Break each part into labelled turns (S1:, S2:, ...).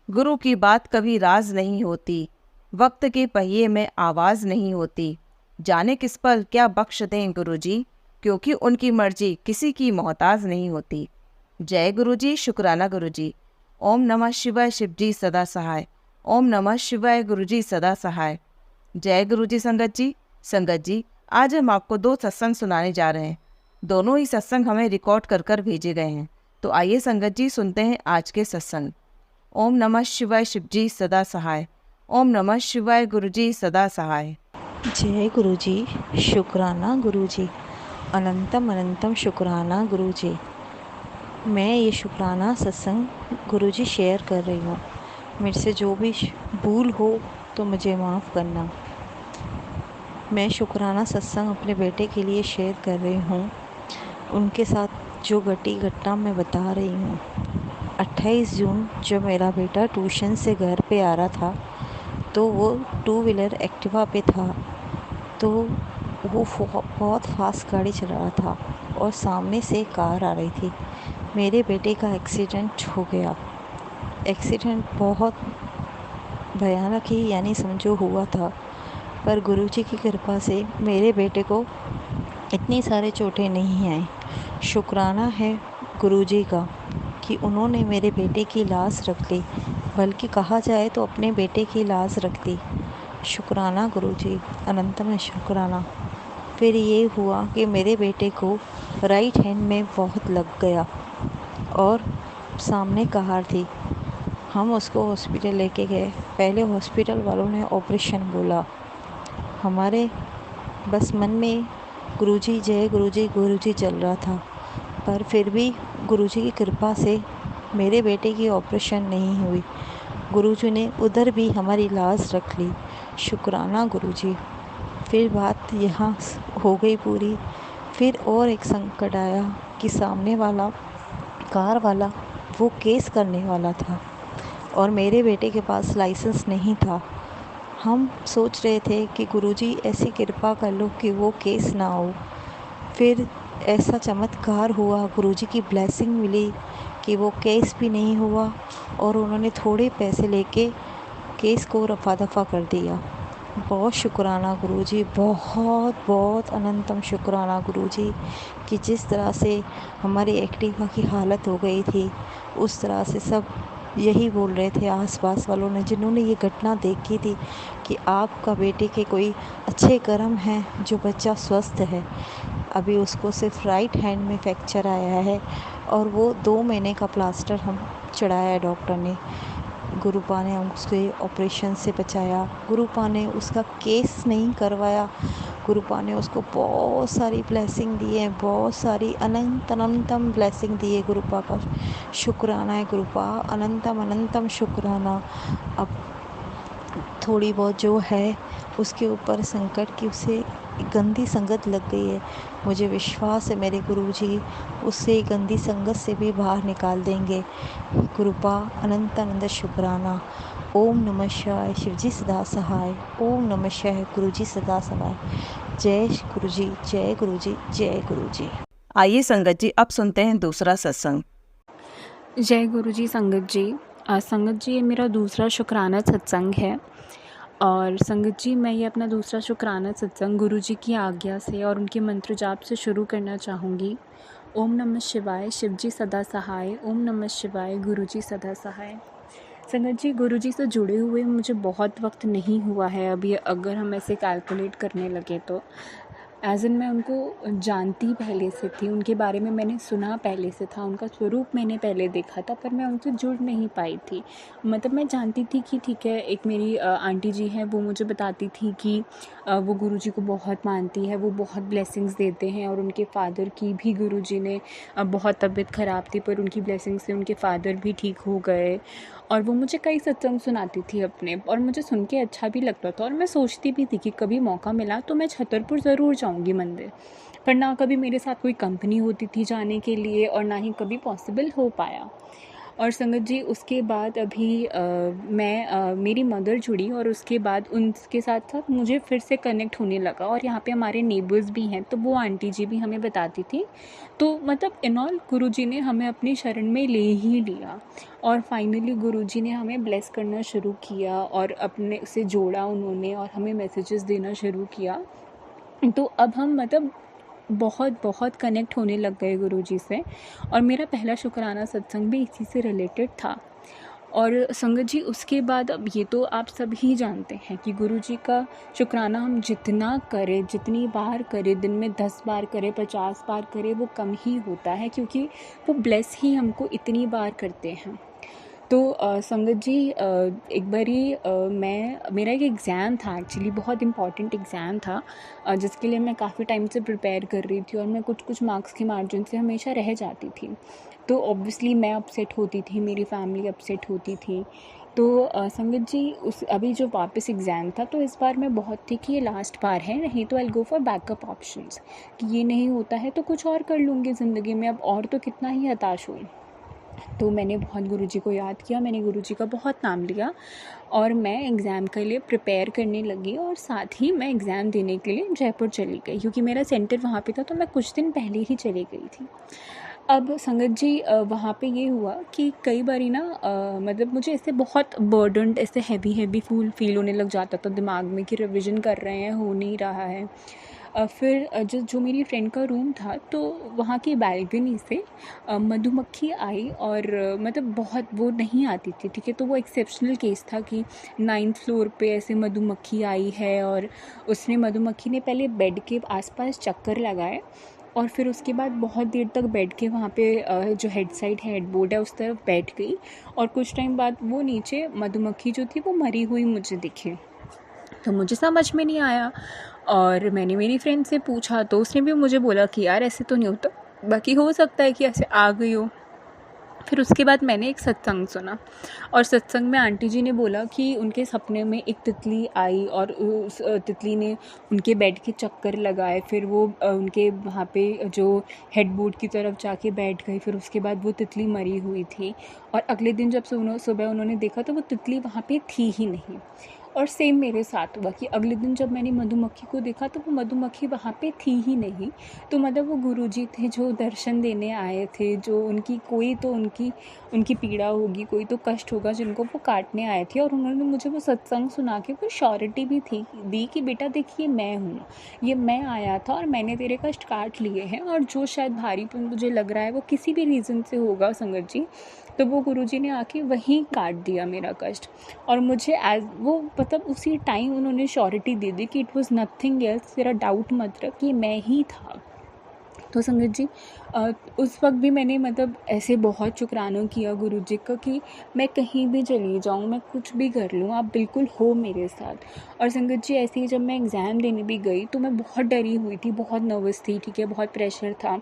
S1: गुरु की बात कभी राज नहीं होती, वक्त के पहिए में आवाज़ नहीं होती। जाने किस पल क्या बख्श दें गुरुजी, क्योंकि उनकी मर्जी किसी की मोहताज नहीं होती। जय गुरुजी, शुक्राना गुरुजी। ओम नमः शिवाय, शिवजी सदा सहाय। ओम नमः शिवाय, गुरुजी सदा सहाय। जय गुरुजी संगत जी। संगत जी, आज हम आपको 2 सत्संग सुनाने जा रहे हैं। दोनों ही सत्संग हमें रिकॉर्ड कर कर भेजे गए हैं। तो आइए संगत जी, सुनते हैं आज के सत्संग। ओम नमः शिवाय, शिवजी सदा सहाय। ओम नमः शिवाय, गुरुजी सदा सहाय।
S2: जय गुरुजी, शुक्राना गुरुजी, अनंतम अनंतम शुक्राना गुरुजी। मैं ये शुक्राना सत्संग गुरुजी शेयर कर रही हूँ। मेरे से जो भी भूल हो तो मुझे माफ़ करना। मैं शुक्राना सत्संग अपने बेटे के लिए शेयर कर रही हूँ। उनके साथ जो घटी घटना मैं बता रही हूँ। 28 जून जब मेरा बेटा ट्यूशन से घर पे आ रहा था तो वो 2 व्हीलर एक्टिवा पे था। तो वो बहुत फास्ट गाड़ी चला रहा था और सामने से कार आ रही थी। मेरे बेटे का एक्सीडेंट हो गया। एक्सीडेंट बहुत भयानक ही यानी समझो हुआ था, पर गुरुजी की कृपा से मेरे बेटे को इतनी सारे चोटें नहीं आई। शुक्राना है गुरुजी का कि उन्होंने मेरे बेटे की लाश रख ली, बल्कि कहा जाए तो अपने बेटे की लाश रख दी। शुक्राना गुरुजी, अनंतम शुक्राना। फिर ये हुआ कि मेरे बेटे को राइट हैंड में बहुत लग गया और सामने कार थी। हम उसको हॉस्पिटल लेके गए। पहले हॉस्पिटल वालों ने ऑपरेशन बोला। हमारे बस मन में गुरुजी जय गुरुजी गुरुजी चल रहा था, पर फिर भी गुरुजी की कृपा से मेरे बेटे की ऑपरेशन नहीं हुई। गुरुजी ने उधर भी हमारी लाश रख ली। शुक्राना गुरुजी। फिर बात यहाँ हो गई पूरी। फिर और एक संकट आया कि सामने वाला कार वाला वो केस करने वाला था और मेरे बेटे के पास लाइसेंस नहीं था। हम सोच रहे थे कि गुरुजी ऐसी कृपा कर लो कि वो केस ना हो। फिर ऐसा चमत्कार हुआ, गुरुजी की ब्लेसिंग मिली कि वो केस भी नहीं हुआ और उन्होंने थोड़े पैसे लेके केस को रफा दफा कर दिया। बहुत शुक्राना गुरुजी, बहुत बहुत अनंतम शुक्राना गुरुजी कि जिस तरह से हमारी एक्टिवा की हालत हो गई थी, उस तरह से सब यही बोल रहे थे आसपास वालों ने, जिन्होंने ये घटना देखी थी, कि आपका बेटे के कोई अच्छे कर्म हैं जो बच्चा स्वस्थ है। अभी उसको सिर्फ राइट हैंड में फ्रैक्चर आया है और वो 2 महीने का प्लास्टर हम चढ़ाया है डॉक्टर ने। गुरुपा ने उसके ऑपरेशन से बचाया। गुरुपा ने उसका केस नहीं करवाया। गुरुपा ने उसको बहुत सारी ब्लेसिंग दी है, बहुत सारी अनंत अनंतम ब्लेसिंग दी है। गुरुपा का शुक्राना है। गुरुपा अनंतम अनंतम शुक्राना। अब थोड़ी बहुत जो है उसके ऊपर संकट की उसे गंदी संगत लग गई है। मुझे विश्वास है मेरे गुरुजी उससे गंदी संगत से भी बाहर निकाल देंगे। कृपा अनंत अनंत शुक्राना। ओम नमः शिवाय, शिवजी सदा सहाय। ओम नमः शिवाय, गुरुजी सदा सहाय। जय गुरुजी, जय गुरुजी, जय गुरुजी।
S1: आइए संगत जी, अब सुनते हैं दूसरा सत्संग।
S3: जय गुरुजी संगत जी। संगत जी, ये मेरा दूसरा शुक्राना सत्संग है। और संगत जी, मैं ये अपना दूसरा शुक्राना सत्संग गुरुजी की आज्ञा से और उनके मंत्र जाप से शुरू करना चाहूँगी। ओम नमः शिवाय, शिवजी सदा सहाय। ओम नमः शिवाय, गुरुजी सदा सहाय। संगत जी, गुरुजी से जुड़े हुए मुझे बहुत वक्त नहीं हुआ है अभी, अगर हम ऐसे कैलकुलेट करने लगे तो। एज़ इन मैं उनको जानती पहले से थी, उनके बारे में मैंने सुना पहले से था, उनका स्वरूप मैंने पहले देखा था, पर मैं उनसे जुड़ नहीं पाई थी। मतलब मैं जानती थी कि ठीक है, एक मेरी आंटी जी हैं, वो मुझे बताती थी कि वो गुरुजी को बहुत मानती है, वो बहुत ब्लेसिंग्स देते हैं, और उनके फ़ादर की भी गुरुजी ने बहुत तबीयत ख़राब थी, पर उनकी ब्लेसिंग से उनके फ़ादर भी ठीक हो गए। और वो मुझे कई सत्संग सुनाती थी अपने, और मुझे सुन के अच्छा भी लगता था, और मैं सोचती भी थी कि कभी मौका मिला तो मैं छतरपुर ज़रूर जाऊंगी मंदिर। पर ना कभी मेरे साथ कोई कंपनी होती थी जाने के लिए, और ना ही कभी पॉसिबल हो पाया। और संगत जी उसके बाद अभी मेरी मदर जुड़ी और उसके बाद उनके साथ साथ मुझे फिर से कनेक्ट होने लगा। और यहाँ पे हमारे नेबर्स भी हैं, तो वो आंटी जी भी हमें बताती थी। तो मतलब इन ऑल गुरुजी ने हमें अपनी शरण में ले ही लिया और फाइनली गुरुजी ने हमें ब्लेस करना शुरू किया और अपने से जोड़ा उन्होंने और हमें मैसेजेस देना शुरू किया। तो अब हम मतलब बहुत बहुत कनेक्ट होने लग गए गुरुजी से। और मेरा पहला शुक्राना सत्संग भी इसी से रिलेटेड था। और संगत जी उसके बाद अब ये तो आप सब ही जानते हैं कि गुरुजी का शुक्राना हम जितना करें, जितनी बार करें, दिन में 10 बार करें, 50 बार करें, वो कम ही होता है, क्योंकि वो ब्लेस ही हमको इतनी बार करते हैं। तो संगत जी एक बारी मेरा एक एग्ज़ाम था, एक्चुअली बहुत इम्पॉर्टेंट एग्ज़ाम था, जिसके लिए मैं काफ़ी टाइम से प्रिपेयर कर रही थी और मैं कुछ मार्क्स के मार्जिन से हमेशा रह जाती थी। तो ऑब्वियसली मैं अपसेट होती थी, मेरी फैमिली अपसेट होती थी। तो संगत जी उस अभी जो वापस एग्ज़ाम था, तो इस बार मैं बहुत थी कि ये लास्ट बार है, नहीं तो I will go for backup options, कि ये नहीं होता है तो कुछ और कर लूँगी ज़िंदगी में, अब और तो कितना ही हताश हूँ। तो मैंने बहुत गुरुजी को याद किया, मैंने गुरुजी का बहुत नाम लिया और मैं एग्ज़ाम के लिए प्रिपेयर करने लगी और साथ ही मैं एग्ज़ाम देने के लिए जयपुर चली गई, क्योंकि मेरा सेंटर वहाँ पे था, तो मैं कुछ दिन पहले ही चली गई थी। अब संगत जी वहाँ पे ये हुआ कि कई बारी ना मतलब मुझे ऐसे बहुत बर्डन्ड, ऐसे हैवी फील होने लग जाता था दिमाग में कि रिविज़न कर रहे हैं, हो नहीं रहा है। फिर जो मेरी फ्रेंड का रूम था, तो वहाँ की बालकनी से मधुमक्खी आई और मतलब बहुत, वो नहीं आती थी, ठीक है, तो वो एक्सेप्शनल केस था कि 9th फ्लोर पे ऐसे मधुमक्खी आई है और मधुमक्खी ने पहले बेड के आसपास चक्कर लगाए और फिर उसके बाद बहुत देर तक बैठ के वहाँ पे जो हेड साइड है, हेड बोर्ड है, उस तरफ बैठ गई और कुछ टाइम बाद वो नीचे मधुमक्खी जो थी वो मरी हुई मुझे दिखी। तो मुझे समझ में नहीं आया और मैंने मेरी फ्रेंड से पूछा, तो उसने भी मुझे बोला कि यार ऐसे तो नहीं होता, बाकी हो सकता है कि ऐसे आ गई हो। फिर उसके बाद मैंने एक सत्संग सुना और सत्संग में आंटी जी ने बोला कि उनके सपने में एक तितली आई और उस तितली ने उनके बेड के चक्कर लगाए, फिर वो उनके वहाँ पे जो हेड बोर्ड की तरफ जाके बैठ गई, फिर उसके बाद वो तितली मरी हुई थी और अगले दिन जब सुबह उन्होंने देखा तो वो तितली वहाँ पे थी ही नहीं। और सेम मेरे साथ हुआ कि अगले दिन जब मैंने मधुमक्खी को देखा तो वो मधुमक्खी वहाँ पे थी ही नहीं। तो मतलब वो गुरुजी थे जो दर्शन देने आए थे, जो उनकी कोई तो उनकी पीड़ा होगी, कोई तो कष्ट होगा जिनको वो काटने आए थे। और उन्होंने मुझे वो सत्संग सुना के वो श्योरिटी भी दी कि बेटा देखिए मैं हूँ, ये मैं आया था और मैंने तेरे कष्ट काट लिए हैं, और जो शायद भारीपन मुझे लग रहा है वो किसी भी रीज़न से होगा संगत जी, तो वो गुरुजी ने आके वहीं काट दिया मेरा कष्ट। और मुझे एज वो मतलब उसी टाइम उन्होंने श्योरिटी दे दी कि इट वाज नथिंग एल्स, तेरा डाउट मत रख, ये मैं ही था। तो संगत जी उस वक्त भी मैंने मतलब ऐसे बहुत शुक्राना किया गुरुजी का कि मैं कहीं भी चली जाऊँ, मैं कुछ भी कर लूँ, आप बिल्कुल हो मेरे साथ। और संगत जी ऐसे ही जब मैं एग्ज़ाम देने भी गई तो मैं बहुत डरी हुई थी, बहुत नर्वस थी, ठीक है, बहुत प्रेशर था।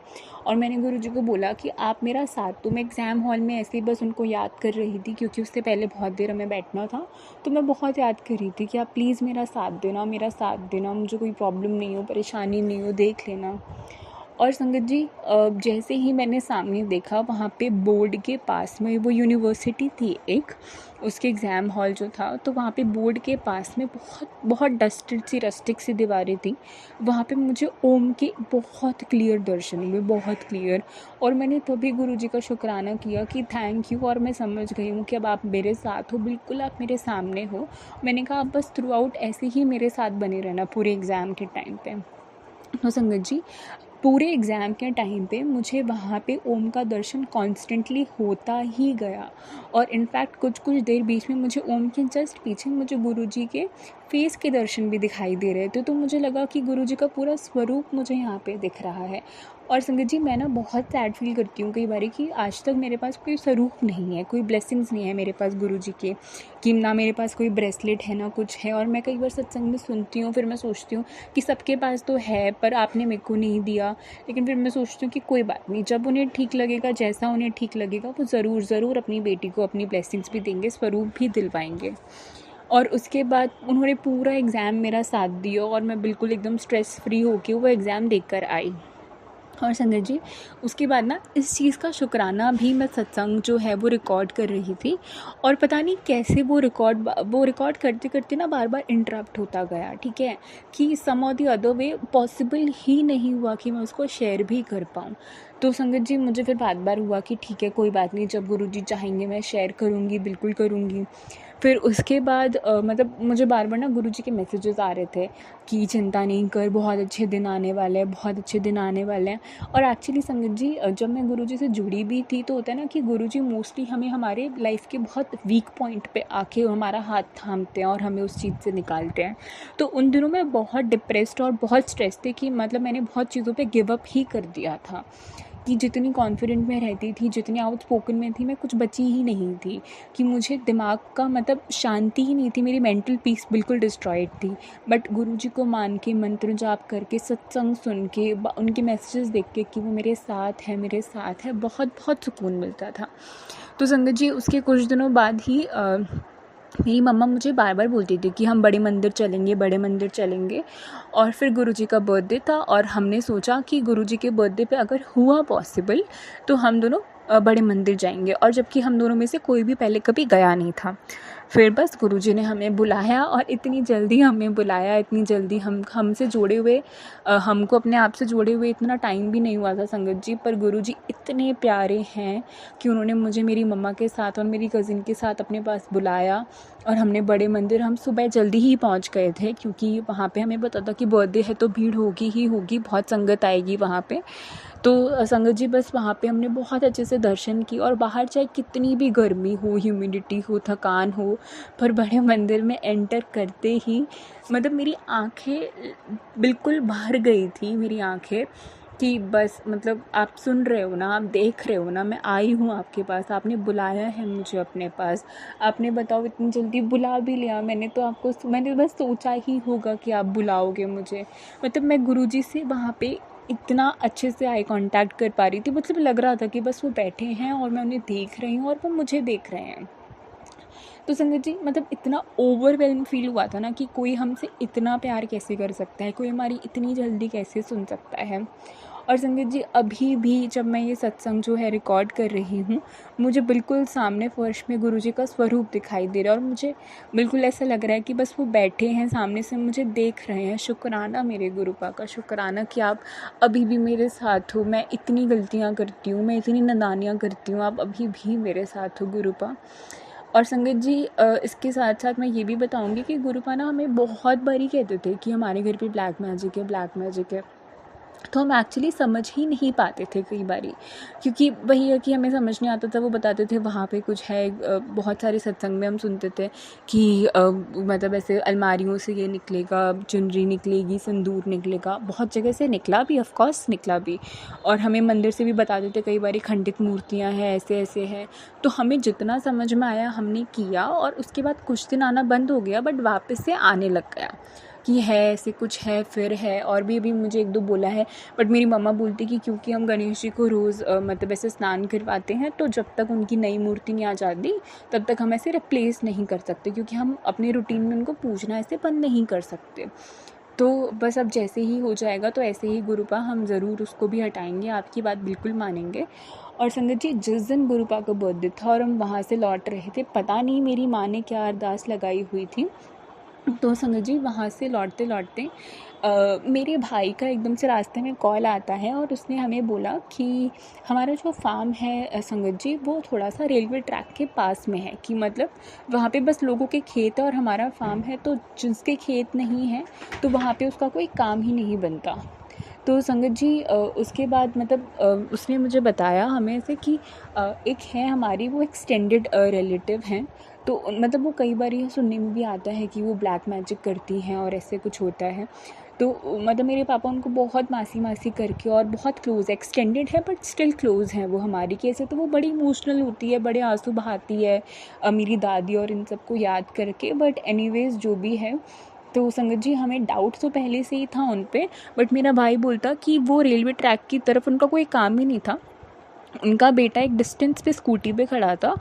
S3: और मैंने गुरुजी को बोला कि आप मेरा साथ दो। मैं एग्ज़ाम हॉल में ऐसे ही बस उनको याद कर रही थी, क्योंकि उससे पहले बहुत देर हमें बैठना था, तो मैं बहुत याद कर रही थी कि आप प्लीज़ मेरा साथ देना, मुझे कोई प्रॉब्लम नहीं हो, परेशानी नहीं हो, देख लेना। और संगत जी जैसे ही मैंने सामने देखा, वहाँ पे बोर्ड के पास में वो यूनिवर्सिटी थी एक, उसके एग्ज़ाम हॉल जो था, तो वहाँ पे बोर्ड के पास में बहुत बहुत डस्टेड सी रस्टिक सी दीवारें थी। वहाँ पे मुझे ओम के बहुत क्लियर दर्शन हुए, बहुत क्लियर। और मैंने तभी गुरुजी का शुक्राना किया कि थैंक यू, और मैं समझ गई हूँ कि अब आप मेरे साथ हो, बिल्कुल आप मेरे सामने हो। मैंने कहा आप बस थ्रू आउट ऐसे ही मेरे साथ बने रहना पूरे एग्ज़ाम के टाइम पे। तो संगत जी पूरे एग्ज़ाम के टाइम पे मुझे वहाँ पे ओम का दर्शन कॉन्स्टेंटली होता ही गया। और इनफैक्ट कुछ देर बीच में मुझे ओम के जस्ट पीछे मुझे गुरुजी के फेस के दर्शन भी दिखाई दे रहे थे, तो मुझे लगा कि गुरुजी का पूरा स्वरूप मुझे यहाँ पे दिख रहा है। और संगत जी मैं ना बहुत सैड फील करती हूँ कई बार कि आज तक मेरे पास कोई स्वरूप नहीं है, कोई ब्लेसिंग्स नहीं है मेरे पास गुरुजी के, कि ना मेरे पास कोई ब्रेसलेट है ना कुछ है। और मैं कई बार सत्संग में सुनती हूँ, फिर मैं सोचती हूँ कि सबके पास तो है पर आपने मेरे को नहीं दिया। लेकिन फिर मैं सोचती हूँ कि कोई बात नहीं, जब उन्हें ठीक लगेगा, जैसा उन्हें ठीक लगेगा, वो ज़रूर अपनी बेटी को अपनी ब्लेसिंग्स भी देंगे, स्वरूप भी दिलवाएंगे। और उसके बाद उन्होंने पूरा एग्ज़ाम मेरा साथ दिया और मैं बिल्कुल एकदम स्ट्रेस फ्री होके वो एग्ज़ाम देकर आई। और संगत जी उसके बाद ना इस चीज़ का शुक्राना भी मैं सत्संग जो है वो रिकॉर्ड कर रही थी, और पता नहीं कैसे वो रिकॉर्ड करते करते ना बार बार इंटरप्ट होता गया, ठीक है, कि सम और दी अदर वे पॉसिबल ही नहीं हुआ कि मैं उसको शेयर भी कर पाऊँ। तो संगत जी मुझे फिर बार हुआ कि ठीक है कोई बात नहीं, जब गुरुजी चाहेंगे मैं शेयर करूँगी, बिल्कुल करूँगी। फिर उसके बाद मतलब मुझे बार ना गुरुजी के मैसेजेस आ रहे थे कि चिंता नहीं कर, बहुत अच्छे दिन आने वाले हैं, बहुत अच्छे दिन आने वाले हैं। और एक्चुअली संगत जी जब मैं गुरुजी से जुड़ी भी थी तो होता है ना कि गुरुजी मोस्टली हमें हमारे लाइफ के बहुत वीक पॉइंट पे आके हमारा हाथ थामते हैं और हमें उस चीज़ से निकालते हैं। तो उन दिनों में बहुत डिप्रेस्ड और बहुत स्ट्रेस थी कि मतलब मैंने बहुत चीज़ों पे गिव अप ही कर दिया था, कि जितनी कॉन्फिडेंट में रहती थी, जितनी आउटस्पोकन में थी, मैं कुछ बची ही नहीं थी, कि मुझे दिमाग का मतलब शांति ही नहीं थी, मेरी मेंटल पीस बिल्कुल डिस्ट्रॉयड थी। बट गुरुजी को मान के, मंत्र जाप करके, सत्संग सुन के, उनके मैसेजेस देख के कि वो मेरे साथ है, बहुत बहुत सुकून मिलता था। तो संगत जी उसके कुछ दिनों बाद ही मेरी मम्मा मुझे बार बोलती थी कि हम बड़े मंदिर चलेंगे। और फिर गुरुजी का बर्थडे था और हमने सोचा कि गुरुजी के बर्थडे पे अगर हुआ पॉसिबल तो हम दोनों बड़े मंदिर जाएंगे, और जबकि हम दोनों में से कोई भी पहले कभी गया नहीं था। फिर बस गुरुजी ने हमें बुलाया, और इतनी जल्दी हमें बुलाया, इतनी जल्दी हमसे जुड़े हुए, हमको अपने आप से जुड़े हुए इतना टाइम भी नहीं हुआ था संगत जी, पर गुरुजी इतने प्यारे हैं कि उन्होंने मुझे मेरी मम्मा के साथ और मेरी कज़िन के साथ अपने पास बुलाया, और हमने बड़े मंदिर, हम सुबह जल्दी ही पहुंच गए थे क्योंकि वहाँ पे हमें पता था कि बर्थडे है तो भीड़ होगी ही होगी, बहुत संगत आएगी वहाँ पे। तो संगत जी बस वहाँ पे हमने बहुत अच्छे से दर्शन किए, और बाहर चाहे कितनी भी गर्मी हो, ह्यूमिडिटी हो, थकान हो, पर बड़े मंदिर में एंटर करते ही मतलब मेरी आँखें बिल्कुल भर गई थी, मेरी आँखें, कि बस मतलब आप सुन रहे हो ना, आप देख रहे हो ना, मैं आई हूँ आपके पास, आपने बुलाया है मुझे अपने पास, आपने बताओ इतनी जल्दी बुला भी लिया, मैंने बस सोचा ही होगा कि आप बुलाओगे मुझे। मतलब मैं गुरुजी से वहाँ पे इतना अच्छे से आई कांटेक्ट कर पा रही थी, मतलब लग रहा था कि बस वो बैठे हैं और मैं उन्हें देख रही हूँ और वो मुझे देख रहे हैं। तो संगत जी मतलब इतना ओवरवेल्म फील हुआ था ना कि कोई हमसे इतना प्यार कैसे कर सकता है, कोई हमारी इतनी जल्दी कैसे सुन सकता है। और संगत जी अभी भी जब मैं ये सत्संग जो है रिकॉर्ड कर रही हूँ, मुझे बिल्कुल सामने फर्श में गुरुजी का स्वरूप दिखाई दे रहा है, और मुझे बिल्कुल ऐसा लग रहा है कि बस वो बैठे हैं सामने से, मुझे देख रहे हैं। शुक्राना मेरे गुरुपा का, शुक्राना कि आप अभी भी मेरे साथ हो। मैं इतनी गलतियाँ करती हूँ, मैं इतनी नादानियाँ करती हूँ, आप अभी भी मेरे साथ हो गुरुपा। और संगत जी इसके साथ साथ मैं ये भी बताऊंगी कि गुरुपा ना हमें बहुत बारी कहते थे कि हमारे घर पे ब्लैक मैजिक है। तो हम एक्चुअली समझ ही नहीं पाते थे कई बारी, क्योंकि वही है कि हमें समझ नहीं आता था। वो बताते थे वहाँ पे कुछ है, बहुत सारे सत्संग में हम सुनते थे कि मतलब ऐसे अलमारियों से ये निकलेगा, चुनरी निकलेगी, सिंदूर निकलेगा, बहुत जगह से निकला भी, ऑफ कोर्स निकला भी। और हमें मंदिर से भी बताते थे कई बारी खंडित मूर्तियाँ हैं, ऐसे ऐसे है। तो हमें जितना समझ में आया हमने किया, और उसके बाद कुछ दिन आना बंद हो गया, बट वापस से आने लग गया कि है ऐसे कुछ है, फिर है। और भी अभी मुझे एक दो बोला है, बट मेरी मम्मा बोलती कि क्योंकि हम गणेश जी को रोज़ मतलब ऐसे स्नान करवाते हैं, तो जब तक उनकी नई मूर्ति नहीं आ जाती तब तक हम ऐसे रिप्लेस नहीं कर सकते, क्योंकि हम अपने रूटीन में उनको पूजना ऐसे बंद नहीं कर सकते। तो बस अब जैसे ही हो जाएगा तो ऐसे ही गुरुपा हम ज़रूर उसको भी हटाएंगे, आपकी बात बिल्कुल मानेंगे। और संगत जी जिस दिन गुरुपा का बर्थडे था और हम वहाँ से लौट रहे थे, पता नहीं मेरी माँ ने क्या अरदास लगाई हुई थी, तो संगत जी वहाँ से लौटते लौटते मेरे भाई का एकदम से रास्ते में कॉल आता है, और उसने हमें बोला कि हमारा जो फार्म है संगत जी वो थोड़ा सा रेलवे ट्रैक के पास में है, कि मतलब वहाँ पे बस लोगों के खेत है और हमारा फार्म है, तो जिसके खेत नहीं है तो वहाँ पे उसका कोई काम ही नहीं बनता। तो संगत जी उसके बाद मतलब उसने मुझे बताया हमें से कि एक है हमारी वो एक्सटेंडेड रिलेटिव हैं, तो मतलब वो कई बार ये सुनने में भी आता है कि वो ब्लैक मैजिक करती हैं और ऐसे कुछ होता है। तो मतलब मेरे पापा उनको बहुत मासी करके, और बहुत क्लोज़, एक्सटेंडेड है बट स्टिल क्लोज़ हैं वो हमारी। कैसे तो वो बड़ी इमोशनल होती है, बड़े आंसू बहाती है मेरी दादी और इन सबको याद करके, बट एनीवेज़ जो भी है। तो संगत जी हमें डाउट तो पहले से ही था उन पे, बट मेरा भाई बोलता कि वो रेलवे ट्रैक की तरफ उनका कोई काम ही नहीं था, उनका बेटा एक डिस्टेंस पे स्कूटी पे खड़ा था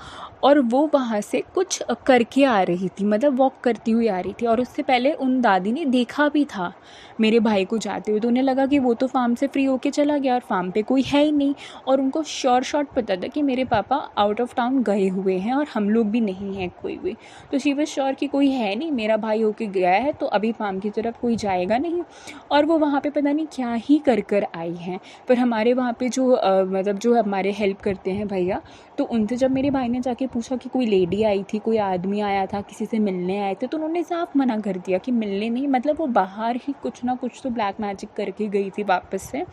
S3: और वो वहाँ से कुछ करके आ रही थी, मतलब वॉक करती हुई आ रही थी, और उससे पहले उन दादी ने देखा भी था मेरे भाई को जाते हुए। तो उन्हें लगा कि वो तो फार्म से फ्री होके चला गया और फार्म पे कोई है ही नहीं, और उनको श्योर शॉट पता था कि मेरे पापा आउट ऑफ टाउन गए हुए हैं और हम लोग भी नहीं हैं कोई भी। तो शी वाज श्योर कि कोई है नहीं, मेरा भाई होके गया है तो अभी फार्म की तरफ कोई जाएगा नहीं, और वो वहाँ पे पता नहीं क्या ही कर आई हैं। पर हमारे वहाँ पे जो मतलब जो हमारे हेल्प करते हैं भैया, तो उनसे जब मेरे भाई ने जाके पूछा कि कोई लेडी आई थी, कोई आदमी आया था, किसी से मिलने आए थे, तो उन्होंने साफ मना कर दिया कि मिलने नहीं, मतलब वो बाहर ही कुछ ना कुछ तो ब्लैक मैजिक करके गई थी वापस से।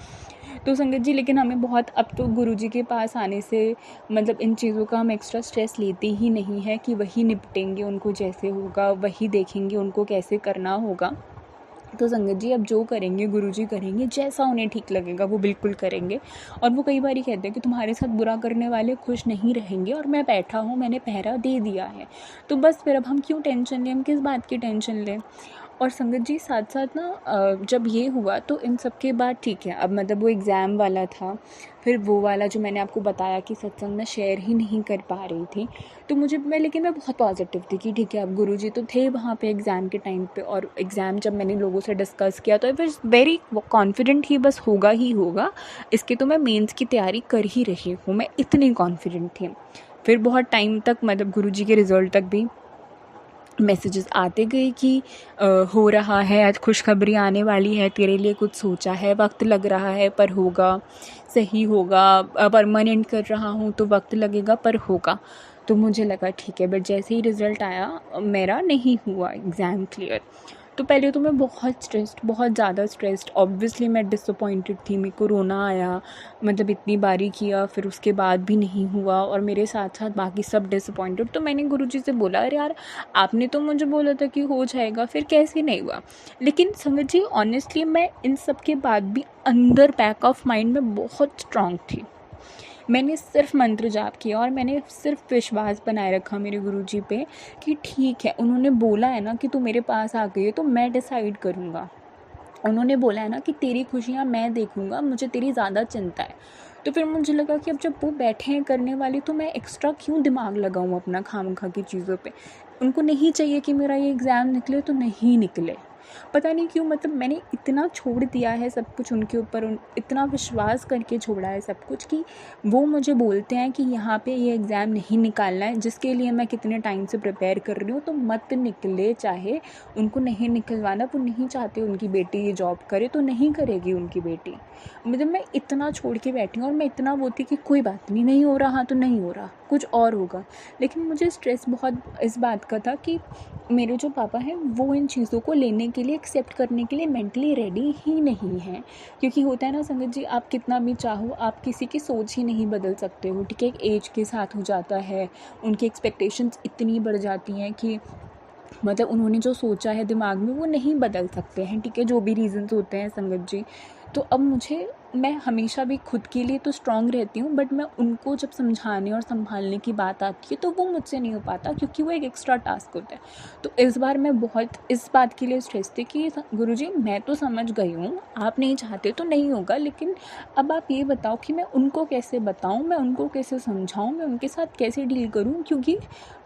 S3: तो संगत जी, लेकिन हमें बहुत अब तो गुरुजी के पास आने से मतलब इन चीज़ों का हम एक्स्ट्रा स्ट्रेस लेते ही नहीं है कि वही निपटेंगे, उनको जैसे होगा वही देखेंगे, उनको कैसे करना होगा। तो संगत जी, अब जो करेंगे गुरुजी करेंगे, जैसा उन्हें ठीक लगेगा वो बिल्कुल करेंगे। और वो कई बार ही कहते हैं कि तुम्हारे साथ बुरा करने वाले खुश नहीं रहेंगे, और मैं बैठा हूँ, मैंने पहरा दे दिया है, तो बस फिर अब हम क्यों टेंशन लें, हम किस बात की टेंशन लें। और संगत जी, साथ साथ ना जब ये हुआ तो इन सब के बाद ठीक है, अब मतलब वो एग्ज़ाम वाला था, फिर वो वाला जो मैंने आपको बताया कि सत्संग में शेयर ही नहीं कर पा रही थी, तो लेकिन मैं बहुत पॉजिटिव थी कि ठीक है, अब गुरुजी तो थे वहाँ पे एग्ज़ाम के टाइम पे, और एग्ज़ाम जब मैंने लोगों से डिस्कस किया तो आई वाज वेरी कॉन्फिडेंट ही बस होगा ही होगा, इसके तो मैं मेंस की तैयारी कर ही रही हूँ, मैं इतनी कॉन्फिडेंट थी। फिर बहुत टाइम तक मतलब गुरुजी के रिज़ल्ट तक भी मैसेजेस आते गए कि हो रहा है, आज खुशखबरी आने वाली है, तेरे लिए कुछ सोचा है, वक्त लग रहा है पर होगा, सही होगा, परमानेंट कर रहा हूँ तो वक्त लगेगा पर होगा। तो मुझे लगा ठीक है, बट जैसे ही रिज़ल्ट आया मेरा नहीं हुआ एग्ज़ाम क्लियर। तो पहले तो मैं बहुत स्ट्रेस्ड, बहुत ज़्यादा स्ट्रेस्ड, ऑब्वियसली मैं डिसअपॉइंटेड थी, मेरे को रोना आया, मतलब इतनी बारी किया फिर उसके बाद भी नहीं हुआ, और मेरे साथ साथ बाकी सब डिसअपॉइंटेड। तो मैंने गुरुजी से बोला, अरे यार, आपने तो मुझे बोला था कि हो जाएगा, फिर कैसे नहीं हुआ। लेकिन संगत जी, ऑनेस्टली मैं इन सब के बाद भी अंदर बैक ऑफ माइंड में बहुत स्ट्रांग थी। मैंने सिर्फ मंत्र जाप किया और मैंने सिर्फ विश्वास बनाए रखा मेरे गुरुजी पे कि ठीक है, उन्होंने बोला है ना कि तू मेरे पास आ गई है तो मैं डिसाइड करूँगा, उन्होंने बोला है ना कि तेरी खुशियाँ मैं देखूँगा, मुझे तेरी ज़्यादा चिंता है। तो फिर मुझे लगा कि अब जब वो बैठे हैं करने वाले, तो मैं एक्स्ट्रा क्यों दिमाग लगाऊँ अपना खामखा की चीज़ों पे। उनको नहीं चाहिए कि मेरा ये एग्ज़ाम निकले तो नहीं निकले, पता नहीं क्यों, मतलब मैंने इतना छोड़ दिया है सब कुछ उनके ऊपर, इतना विश्वास करके छोड़ा है सब कुछ कि वो मुझे बोलते हैं कि यहाँ पे ये एग्ज़ाम नहीं निकालना है, जिसके लिए मैं कितने टाइम से प्रिपेयर कर रही हूँ, तो मत निकले, चाहे उनको नहीं निकलवाना, वो नहीं चाहते उनकी बेटी ये जॉब करे तो नहीं करेगी उनकी बेटी। मतलब मैं इतना छोड़ के बैठी हूँ, और मैं इतना वो थी कि कोई बात नहीं, नहीं हो रहा तो नहीं हो रहा, कुछ और होगा। लेकिन मुझे स्ट्रेस बहुत इस बात का था कि मेरे जो पापा हैं वो इन चीज़ों को लेने के लिए, एक्सेप्ट करने के लिए मेंटली रेडी ही नहीं हैं। क्योंकि होता है ना संगत जी, आप कितना भी चाहो, आप किसी की सोच ही नहीं बदल सकते हो, ठीक है, एक एज के साथ हो जाता है, उनकी एक्सपेक्टेशंस इतनी बढ़ जाती हैं कि मतलब उन्होंने जो सोचा है दिमाग में वो नहीं बदल सकते हैं, ठीक है, जो भी रीज़न्स होते हैं संगत जी। तो अब मैं हमेशा भी खुद के लिए तो स्ट्रॉन्ग रहती हूँ, बट मैं उनको जब समझाने और संभालने की बात आती है तो वो मुझसे नहीं हो पाता, क्योंकि वो एक एक्स्ट्रा टास्क होता है। तो इस बार मैं बहुत इस बात के लिए स्ट्रेस थी कि गुरुजी, मैं तो समझ गई हूँ, आप नहीं चाहते तो नहीं होगा, लेकिन अब आप ये बताओ कि मैं उनको कैसे बताऊँ, मैं उनको कैसे समझाऊँ, मैं उनके साथ कैसे डील करूँ, क्योंकि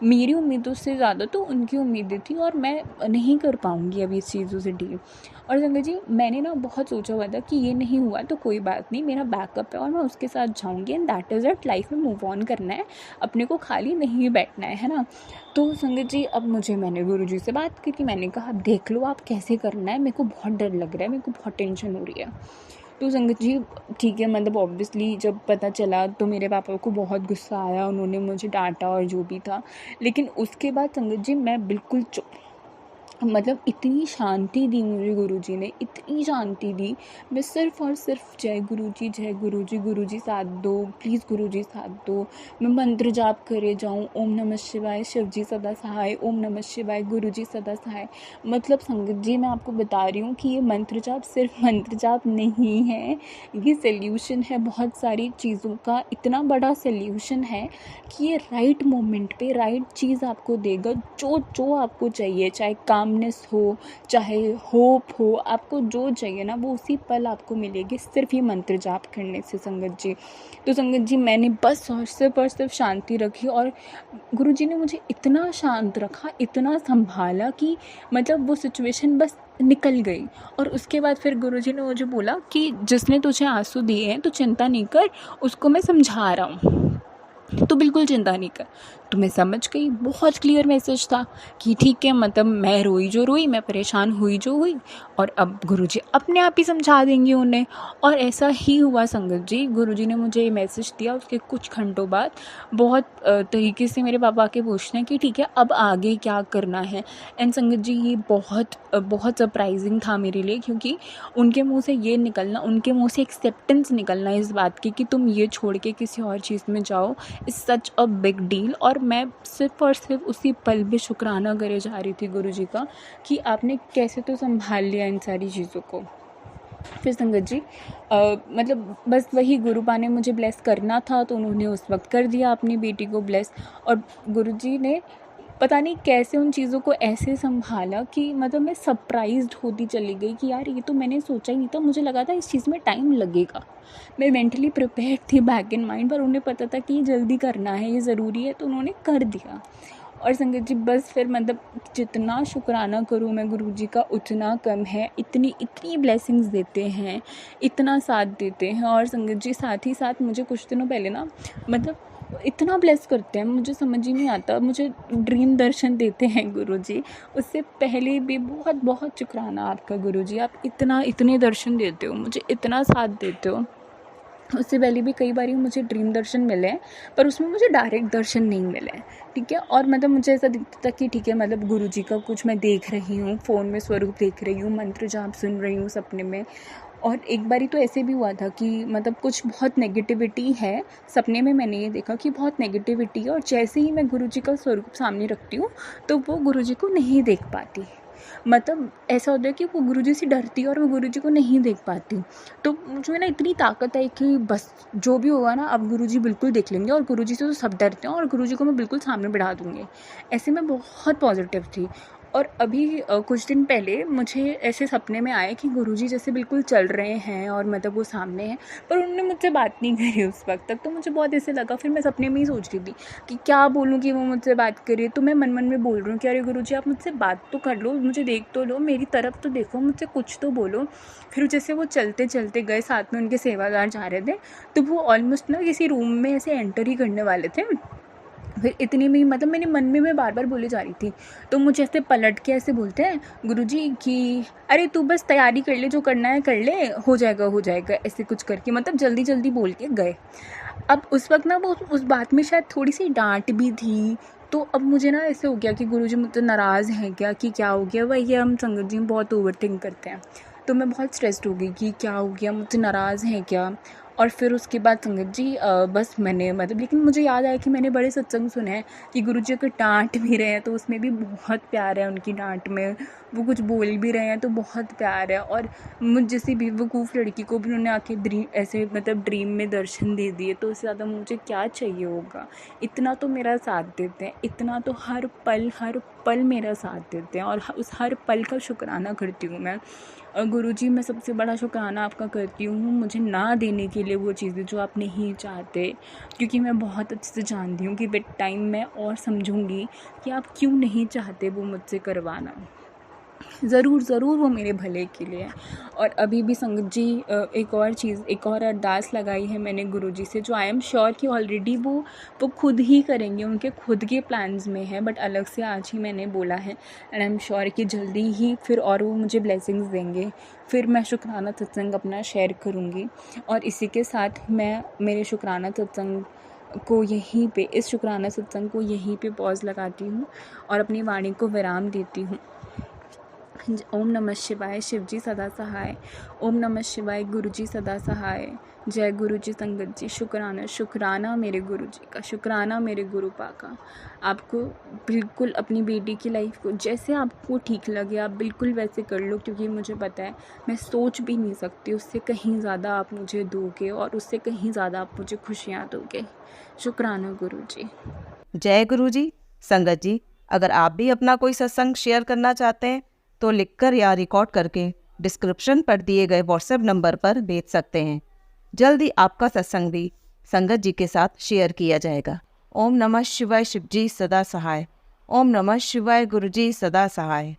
S3: मेरी उम्मीदों से ज़्यादा तो उनकी उम्मीदें थी, और मैं नहीं कर पाऊँगी अभी इस चीज़ों से डील। और संगत जी, मैंने ना बहुत सोचा हुआ था कि ये नहीं हुआ तो कोई बात नहीं, मेरा बैकअप है और मैं उसके साथ जाऊँगी, and that is it, life में मूव ऑन करना है, अपने को खाली नहीं बैठना है ना। तो संगत जी, अब मैंने गुरुजी से बात की थी, मैंने कहा, अब देख लो आप कैसे करना है, मेरे को बहुत डर लग रहा है, मेरे को बहुत टेंशन हो रही है। तो संगत जी, ठीक है, मतलब ऑब्वियसली जब पता चला तो मेरे पापा को बहुत गुस्सा आया, उन्होंने मुझे डांटा और जो भी था, लेकिन उसके बाद संगत जी मैं बिल्कुल चुप, मतलब इतनी शांति दी मुझे गुरुजी ने, इतनी शांति दी। मैं सिर्फ़ और सिर्फ जय गुरुजी, जय गुरुजी, गुरुजी साथ दो, प्लीज़ गुरुजी साथ दो। मैं मंत्र जाप करे जाऊँ, ओम नमः शिवाय, शिवजी सदा सहाय, ओम नमः शिवाय, गुरुजी सदा सहाय। मतलब संगत जी, मैं आपको बता रही हूँ कि ये मंत्र जाप सिर्फ मंत्र जाप नहीं है, ये सल्यूशन है बहुत सारी चीज़ों का, इतना बड़ा सल्यूशन है कि ये राइट मोमेंट पे राइट चीज़ आपको देगा, जो आपको चाहिए, चाहे काम कामनेस हो, चाहे होप हो, आपको जो चाहिए ना वो उसी पल आपको मिलेगी, सिर्फ ये मंत्र जाप करने से संगत जी। तो संगत जी मैंने बस सिर्फ और सिर्फ शांति रखी और गुरुजी ने मुझे इतना शांत रखा, इतना संभाला कि मतलब वो सिचुएशन बस निकल गई। और उसके बाद फिर गुरुजी ने मुझे बोला कि जिसने तुझे आंसू दिए हैं तो चिंता नहीं कर, उसको मैं समझा रहा हूँ, तो बिल्कुल चिंता नहीं कर। तो मैं समझ गई, बहुत क्लियर मैसेज था कि ठीक है, मतलब मैं रोई जो रोई, मैं परेशान हुई जो हुई, और अब गुरुजी अपने आप ही समझा देंगे उन्हें। और ऐसा ही हुआ संगत जी। गुरुजी ने मुझे ये मैसेज दिया, उसके कुछ घंटों बाद बहुत तरीके से मेरे पापा आके पूछते हैं कि ठीक है अब आगे क्या करना है। एंड संगत जी ये बहुत सरप्राइजिंग था मेरे लिए, क्योंकि उनके मुंह से ये निकलना, उनके मुंह से एक्सेप्टेंस निकलना इस बात की कि तुम ये छोड़ के किसी और चीज़ में जाओ, is such a big deal. और मैं सिर्फ और सिर्फ उसी पल भी शुक्राना करे जा रही थी गुरुजी का कि आपने कैसे तो संभाल लिया इन सारी चीज़ों को। फिर संगत जी मतलब बस वही गुरुपा ने मुझे ब्लेस करना था तो उन्होंने उस वक्त कर दिया अपनी बेटी को ब्लेस। और गुरुजी ने पता नहीं कैसे उन चीज़ों को ऐसे संभाला कि मतलब मैं सरप्राइज्ड होती चली गई कि यार ये तो मैंने सोचा ही नहीं था, मुझे लगा था इस चीज़ में टाइम लगेगा। मैं मेंटली प्रिपेयर्ड थी बैक इन माइंड, पर उन्हें पता था कि ये जल्दी करना है, ये ज़रूरी है, तो उन्होंने कर दिया। और संगत जी बस फिर मतलब जितना शुक्राना करूँ मैं गुरुजी का उतना कम है। इतनी इतनी ब्लेसिंग्स देते हैं, इतना साथ देते हैं। और संगत जी साथ ही साथ मुझे कुछ दिनों पहले ना मतलब इतना ब्लेस करते हैं, मुझे समझ ही नहीं आता। मुझे ड्रीम दर्शन देते हैं गुरुजी। उससे पहले भी बहुत बहुत शुक्राना आपका गुरुजी, आप इतने दर्शन देते हो, मुझे इतना साथ देते हो। उससे पहले भी कई बार मुझे ड्रीम दर्शन मिले हैं, पर उसमें मुझे डायरेक्ट दर्शन नहीं मिले हैं, ठीक है। और मतलब मुझे ऐसा दिखता था कि ठीक है मतलब गुरुजी का कुछ मैं देख रही हूँ, फ़ोन में स्वरूप देख रही हूँ, मंत्र जाप सुन रही हूँ सपने में। और एक बारी तो ऐसे भी हुआ था कि मतलब कुछ बहुत नेगेटिविटी है, सपने में मैंने ये देखा कि बहुत नेगेटिविटी है, और जैसे ही मैं गुरुजी का स्वरूप सामने रखती हूँ तो वो गुरुजी को नहीं देख पाती। मतलब ऐसा होता है कि वो गुरुजी से डरती है और वो गुरुजी को नहीं देख पाती। तो मुझे ना इतनी ताकत है कि बस जो भी होगा ना अब गुरुजी बिल्कुल देख लेंगे, और गुरुजी से तो सब डरते हैं और गुरुजी को मैं बिल्कुल सामने बिठा दूँगी। ऐसे मैं बहुत पॉजिटिव थी। और अभी कुछ दिन पहले मुझे ऐसे सपने में आया कि गुरुजी जैसे बिल्कुल चल रहे हैं और मतलब वो सामने हैं, पर उन्होंने मुझसे बात नहीं करी उस वक्त तक। तो मुझे बहुत ऐसे लगा, फिर मैं सपने में ही सोच रही थी कि क्या बोलूँ कि वो मुझसे बात करे। तो मैं मन मन में बोल रही हूँ कि अरे गुरुजी आप मुझसे बात तो कर लो, मुझे देख तो लो, मेरी तरफ तो देखो, मुझसे कुछ तो बोलो। फिर जैसे वो चलते चलते गए, साथ में उनके सेवादार जा रहे थे, तो वो ऑलमोस्ट ना किसी रूम में ऐसे एंटर ही करने वाले थे। फिर इतनी में मतलब मेरे मन में मैं बार बार बोली जा रही थी, तो मुझे ऐसे पलट के ऐसे बोलते हैं गुरुजी कि अरे तू बस तैयारी कर ले, जो करना है कर ले, हो जाएगा, ऐसे कुछ करके मतलब जल्दी जल्दी बोल के गए। अब उस वक्त ना वो उस बात में शायद थोड़ी सी डांट भी थी। तो अब मुझे ना ऐसे हो गया कि गुरुजी मुझसे नाराज़ हैं क्या, कि क्या हो गया। वही हम संगत जी बहुत ओवरथिंक करते हैं, तो मैं बहुत स्ट्रेस्ड हो गई कि क्या हो गया, मुझसे नाराज़ हैं क्या। और फिर उसके बाद संगत जी बस मैंने मतलब, लेकिन मुझे याद आया कि मैंने बड़े सत्संग सुने हैं कि गुरुजी अगर डांट भी रहे हैं तो उसमें भी बहुत प्यार है उनकी डांट में, वो कुछ बोल भी रहे हैं तो बहुत प्यार है। और मुझ जैसी बेवकूफ़ लड़की को भी उन्होंने आके ऐसे मतलब ड्रीम में दर्शन दे दिए, तो उससे ज़्यादा मुझे क्या चाहिए होगा। इतना तो मेरा साथ देते हैं, इतना तो हर पल मेरा साथ देते हैं, और उस हर पल का शुक्राना करती हूँ मैं। गुरुजी मैं सबसे बड़ा शुक्राना आपका करती हूँ मुझे ना देने के लिए वो चीज़ें जो आप नहीं चाहते, क्योंकि मैं बहुत अच्छे से जानती हूँ कि विद टाइम मैं और समझूंगी कि आप क्यों नहीं चाहते वो मुझसे करवाना। ज़रूर वो मेरे भले के लिए है। और अभी भी संगत जी एक और अरदास लगाई है मैंने गुरुजी से, जो आई एम श्योर कि ऑलरेडी वो खुद ही करेंगे, उनके खुद के प्लान्स में है, बट अलग से आज ही मैंने बोला है। एंड आई एम श्योर कि जल्दी ही फिर और वो मुझे ब्लेसिंग्स देंगे, फिर मैं शुक्राना सत्संग अपना शेयर करूँगी। और इसी के साथ मैं मेरे शुक्राना सत्संग को यहीं पे, इस शुक्राना सत्संग को यहीं पे पॉज लगाती हूँ और अपनी वाणी को विराम देती हूँ। ओम नमः शिवाय, शिवजी सदा सहाय। ओम नमः शिवाय, गुरुजी सदा सहाय। जय गुरुजी संगत जी। शुक्राना मेरे गुरुजी का, शुक्राना मेरे गुरुपा का। आपको बिल्कुल अपनी बेटी की लाइफ को जैसे आपको ठीक लगे आप बिल्कुल वैसे कर लो, क्योंकि मुझे पता है मैं सोच भी नहीं सकती उससे कहीं ज़्यादा आप मुझे दोगे, और उससे कहीं ज़्यादा आप मुझे खुशियाँ दोगे। शुक्राना गुरुजी।
S1: जय गुरुजी। संगत जी, अगर आप भी अपना कोई सत्संग शेयर करना चाहते हैं तो लिखकर या रिकॉर्ड करके डिस्क्रिप्शन पर दिए गए व्हाट्सएप नंबर पर भेज सकते हैं। जल्द ही आपका सत्संग भी संगत जी के साथ शेयर किया जाएगा। ओम नमः शिवाय, शिव जी सदा सहाय। ओम नमः शिवाय, गुरु जी सदा सहाय।